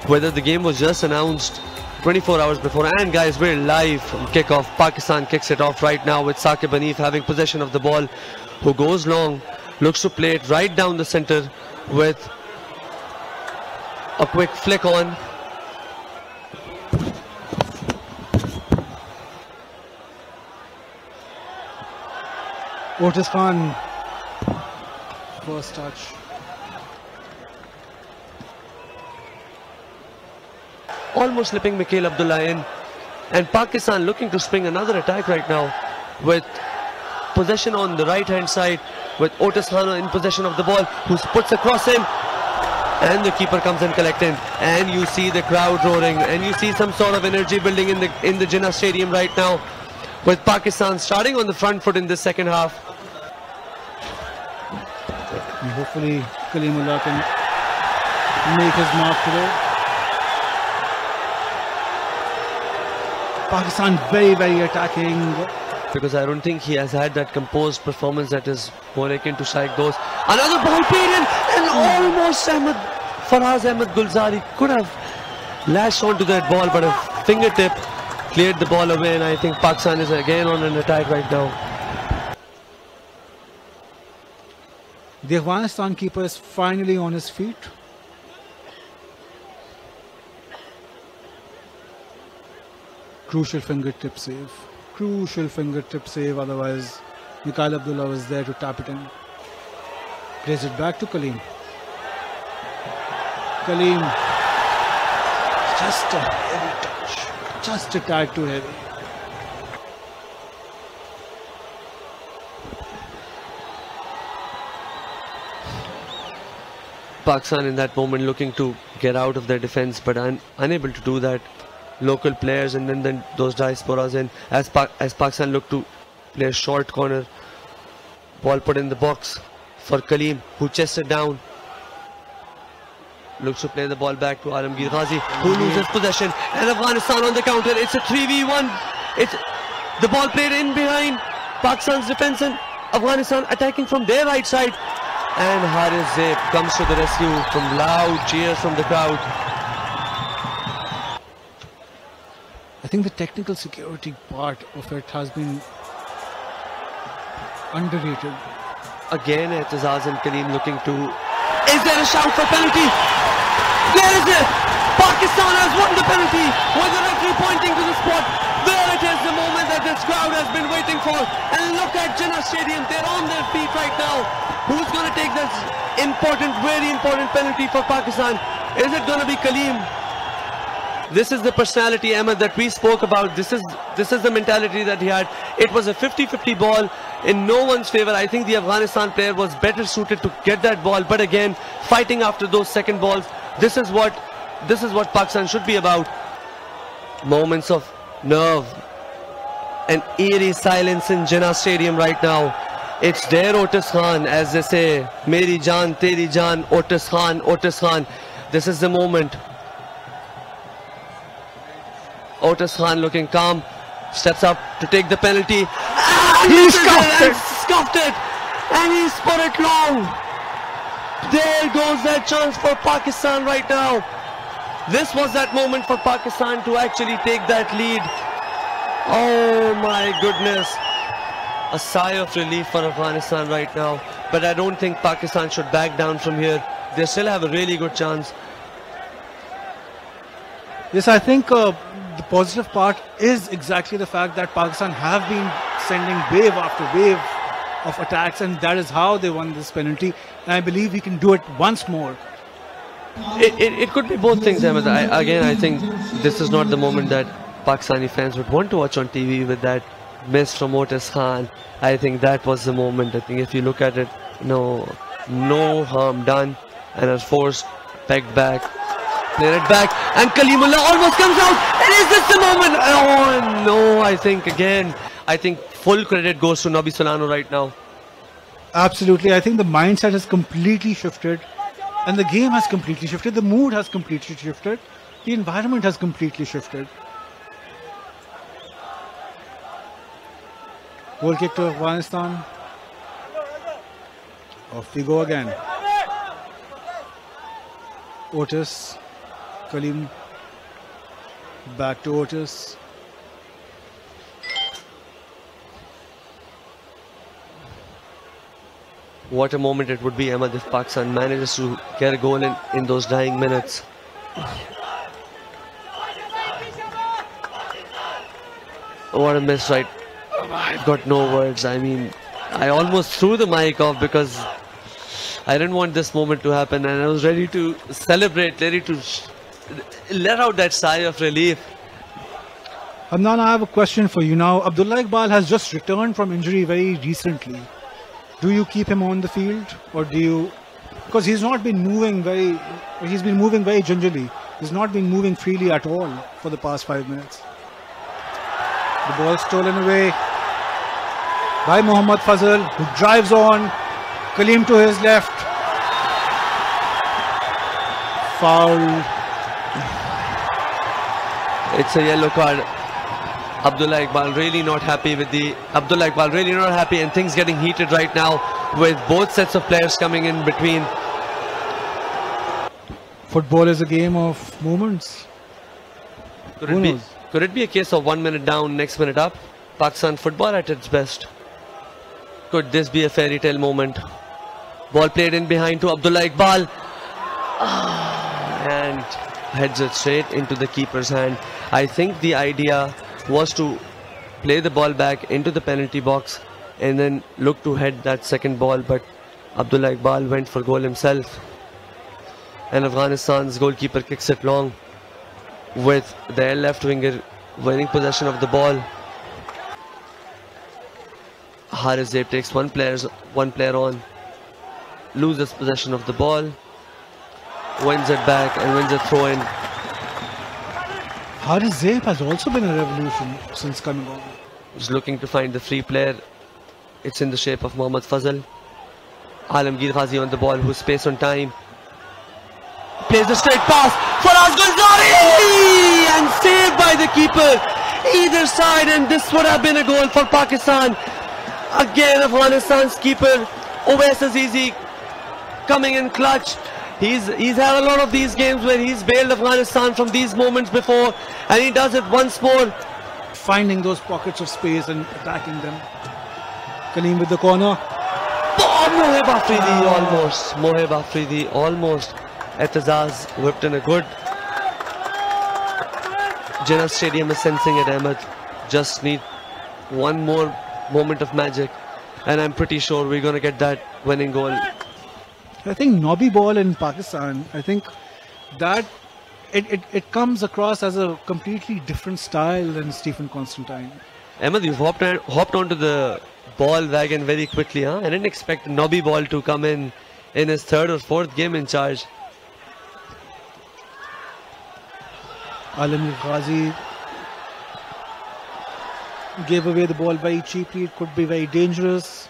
whether the game was just announced 24 hours before. And guys, we're live from kickoff. Pakistan kicks it off right now with Saqib Hanif having possession of the ball, who goes long, looks to play it right down the center with a quick flick on. Otis Khan, first touch. Almost slipping Mikhail Abdullah in, and Pakistan looking to spring another attack right now with possession on the right hand side, with Otis Khan in possession of the ball, who puts across him, and the keeper comes and collecting, and you see the crowd roaring, and you see some sort of energy building in the Jinnah Stadium right now, with Pakistan starting on the front foot in this second half. And hopefully Kalimullah can make his mark today. Pakistan very attacking, because I don't think he has had that composed performance that is more akin to Shaikh Dost. Another ball played in, and almost Faraz Ahmed Gulzari could have lashed onto that ball, but a fingertip cleared the ball away, and I think Pakistan is again on an attack right now. The Afghanistan keeper is finally on his feet. Crucial fingertip save. Crucial fingertip save, otherwise Mikhail Abdullah was there to tap it in. Plays it back to Kaleem. Kaleem, just a heavy touch. Just a tad too heavy. Pakistan in that moment looking to get out of their defense, but unable to do that. Local players and then those diasporas in as Pakistan look to play a short corner. Ball put in the box for Kaleem, who chests it down. Looks to play the ball back to Alamgir Ghazi, who loses possession, and Afghanistan on the counter. It's a 3v1. It's the ball played in behind Pakistan's defense, and Afghanistan attacking from their right side. And Haris Zaib comes to the rescue from loud cheers from the crowd. I think the technical security part of it has been underrated. Again, Ehtizaz and Kaleem looking to... Is there a shout for penalty? There is it! Pakistan has won the penalty with the referee pointing to the spot. There it is, the moment that this crowd has been waiting for. And look at Jinnah Stadium, they're on their feet right now. Who's going to take this important, very important penalty for Pakistan? Is it going to be Kaleem? This is the personality, Ahmed, that we spoke about. This is the mentality that he had. It was a 50-50 ball in no one's favor. I think the Afghanistan player was better suited to get that ball, but again, fighting after those second balls. This is what Pakistan should be about. Moments of nerve and eerie silence in Jinnah Stadium right now. It's their Otis Khan, as they say, Meri Jaan, Teri Jaan, Otis Khan, Otis Khan. This is the moment. Otis Khan looking calm, steps up to take the penalty. He scuffed it, and he's put it long. There goes that chance for Pakistan right now. This was that moment for Pakistan to actually take that lead. Oh my goodness. A sigh of relief for Afghanistan right now. But I don't think Pakistan should back down from here. They still have a really good chance. Yes, I think the positive part is exactly the fact that Pakistan have been sending wave after wave of attacks, and that is how they won this penalty. And I believe we can do it once more. It could be both things, Ahmed. I think this is not the moment that Pakistani fans would want to watch on TV with that miss from Otis Khan. I think that was the moment. I think if you look at it, no harm done, and a force pegged back, played it back, and Kalimullah almost comes out. And is this the moment? Oh no! I think full credit goes to Nabi Solano right now. Absolutely, I think the mindset has completely shifted, and the game has completely shifted. The mood has completely shifted. The environment has completely shifted. Goal kick to Afghanistan. Off we go again. Otis Kaleem back to Otis. What a moment it would be, Ahmed, if Pakistan manages to get a goal in those dying minutes. What a miss, right? I've got no words. I mean, I almost threw the mic off because I didn't want this moment to happen, and I was ready to celebrate, ready to let out that sigh of relief. Hamdan, I have a question for you now. Abdullah Iqbal has just returned from injury very recently. Do you keep him on the field, or do you? Because he's not been moving very. He's been moving very gingerly. He's not been moving freely at all for the past 5 minutes. The ball stolen away by Mohammad Fazal, who drives on. Kaleem to his left. Foul. It's a yellow card. Abdullah Iqbal really not happy and things getting heated right now with both sets of players coming in between. Football is a game of moments. Could it be a case of 1 minute down, next minute up? Pakistan football at its best. Could this be a fairy tale moment? Ball played in behind to Abdullah Iqbal. And heads it straight into the keeper's hand. I think the idea was to play the ball back into the penalty box and then look to head that second ball, but Abdullah Iqbal went for goal himself, and Afghanistan's goalkeeper kicks it long with their left winger winning possession of the ball. Haris Zaib takes one player on, loses possession of the ball, wins it back and wins a throw in. Haris Zaib has also been a revolution since coming on. He's looking to find the free player. It's in the shape of Mohammad Fazal. Alamgir Ghazi on the ball, who's space on time. Plays a straight pass. Faraz Gulzari! And saved by the keeper. Either side, and this would have been a goal for Pakistan. Again, Afghanistan's keeper, Owais Azizi, coming in clutch. He's had a lot of these games where he's bailed Afghanistan from these moments before, and he does it once more. Finding those pockets of space and attacking them. Kaleem with the corner. Oh, Mohib Afridi almost. Mohib Afridi almost. Etazaz whipped in a good. Jinnah Stadium is sensing it, Ahmed. Just need one more moment of magic, and I'm pretty sure we're going to get that winning goal. I think knobby ball in Pakistan, I think that it comes across as a completely different style than Stephen Constantine. Ahmed, you've hopped onto the ball wagon very quickly, huh? I didn't expect knobby ball to come in his third or fourth game in charge. Alamgir Ghazi gave away the ball very cheaply. It could be very dangerous,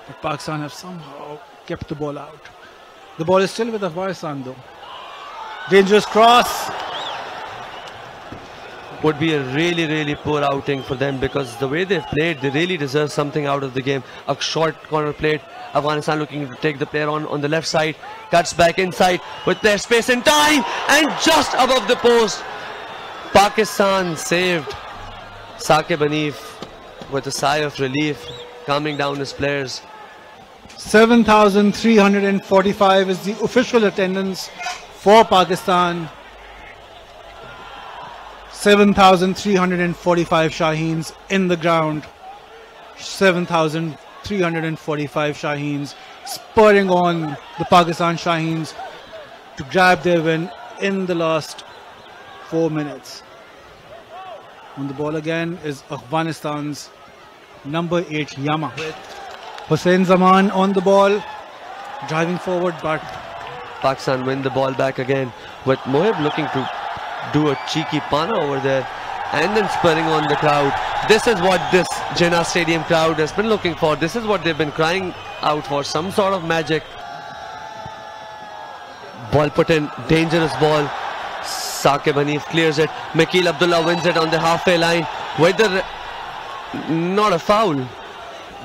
but Pakistan have somehow kept the ball out. The ball is still with Afghanistan though. Dangerous cross. Would be a really, really poor outing for them, because the way they've played, they really deserve something out of the game. A short corner played. Afghanistan looking to take the player on the left side. Cuts back inside with their space and time, and just above the post. Pakistan saved. Saqib Hanif with a sigh of relief, calming down his players. 7,345 is the official attendance for Pakistan. 7,345 Shaheens in the ground. 7,345 Shaheens spurring on the Pakistan Shaheens to grab their win in the last 4 minutes. On the ball again is Afghanistan's number 8 Yama. Hussain Zaman on the ball, driving forward, but Pakistan win the ball back again, with Mohib looking to do a cheeky pana over there and then spurring on the crowd. This is what this Jinnah Stadium crowd has been looking for. This is what they've been crying out for, some sort of magic. Ball put in, dangerous ball. Saqib Hanif clears it. Makil Abdullah wins it on the halfway line with the not a foul.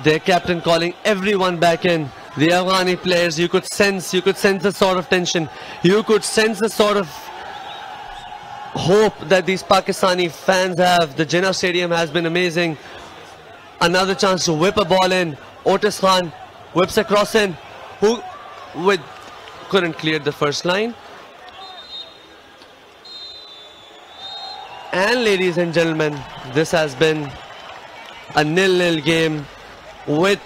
Their captain calling everyone back in. The Afghani players, you could sense a sort of tension. You could sense a sort of hope that these Pakistani fans have. The Jinnah Stadium has been amazing. Another chance to whip a ball in. Otis Khan whips across in, who couldn't clear the first line. And ladies and gentlemen, this has been a 0-0 game with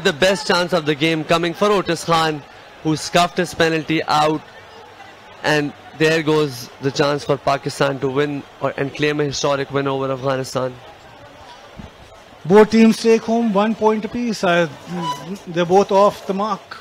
the best chance of the game coming for Otis Khan, who scuffed his penalty out. And there goes the chance for Pakistan to win and claim a historic win over Afghanistan. Both teams take home 1 point apiece. They're both off the mark.